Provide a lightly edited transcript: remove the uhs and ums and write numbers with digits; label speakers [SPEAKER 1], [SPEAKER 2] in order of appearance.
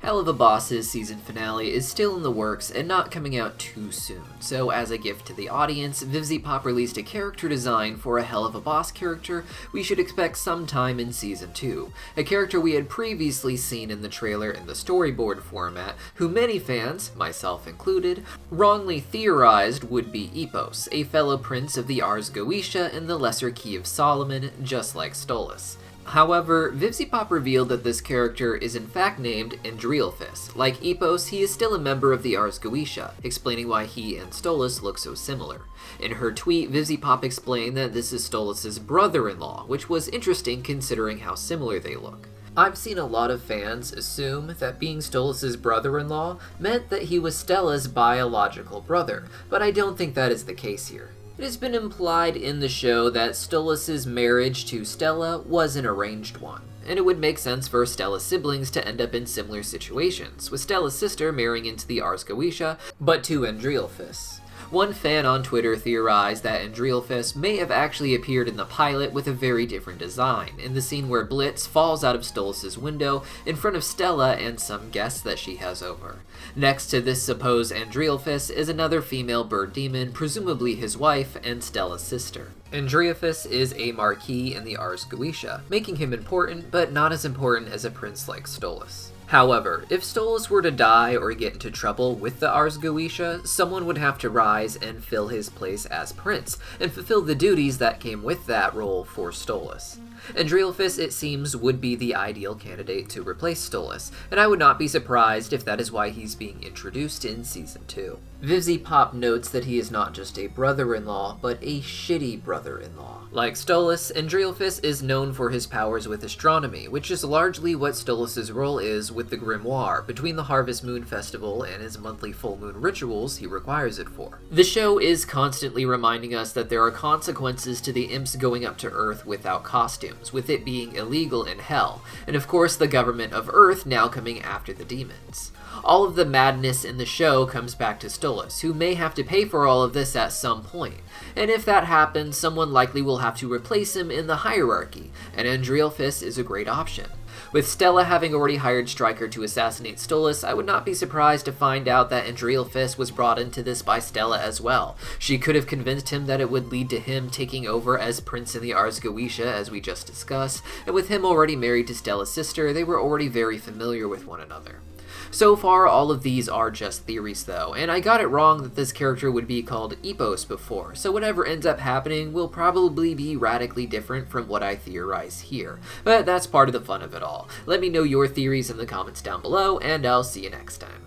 [SPEAKER 1] Helluva Boss's season finale is still in the works and not coming out too soon, so as a gift to the audience, Vivziepop released a character design for a Helluva Boss character we should expect sometime in Season 2, a character we had previously seen in the trailer in the storyboard format, who many fans, myself included, wrongly theorized would be Epos, a fellow prince of the Ars Goetia in the Lesser Key of Solomon, just like Stolas. However, Vivziepop revealed that this character is in fact named Andrealphus. Like Epos, he is still a member of the Ars Goetia, explaining why he and Stolas look so similar. In her tweet, Vivziepop explained that this is Stolas' brother-in-law, which was interesting considering how similar they look. I've seen a lot of fans assume that being Stolas' brother-in-law meant that he was Stella's biological brother, but I don't think that is the case here. It has been implied in the show that Stolas' marriage to Stella was an arranged one, and it would make sense for Stella's siblings to end up in similar situations, with Stella's sister marrying into the Ars Goetia, but to Andrealphus. One fan on Twitter theorized that Andrealphus may have actually appeared in the pilot with a very different design, in the scene where Blitz falls out of Stolas' window in front of Stella and some guests that she has over. Next to this supposed Andrealphus is another female bird demon, presumably his wife and Stella's sister. Andrealphus is a Marquis in the Ars Goetia, making him important, but not as important as a prince like Stolas. However, if Stolas were to die or get into trouble with the Ars Goetia, someone would have to rise and fill his place as prince, and fulfill the duties that came with that role for Stolas. Andrealphus, it seems, would be the ideal candidate to replace Stolas, and I would not be surprised if that is why he's being introduced in Season 2. Vivziepop notes that he is not just a brother-in-law, but a shitty brother-in-law. Like Stolas, Andrealphus is known for his powers with astronomy, which is largely what Stolas' role is with the Grimoire, between the Harvest Moon Festival and his monthly full moon rituals he requires it for. The show is constantly reminding us that there are consequences to the imps going up to Earth without costumes, with it being illegal in Hell, and of course the government of Earth now coming after the demons. All of the madness in the show comes back to Stolas, who may have to pay for all of this at some point, and if that happens, someone likely will have to replace him in the hierarchy, and Andrealphus is a great option. With Stella having already hired Stryker to assassinate Stolas, I would not be surprised to find out that Andrealphus was brought into this by Stella as well. She could have convinced him that it would lead to him taking over as prince in the Ars Goetia, as we just discussed, and with him already married to Stella's sister, they were already very familiar with one another. So far, all of these are just theories though, and I got it wrong that this character would be called Epos before, so whatever ends up happening will probably be radically different from what I theorize here. But that's part of the fun of it all. Let me know your theories in the comments down below, and I'll see you next time.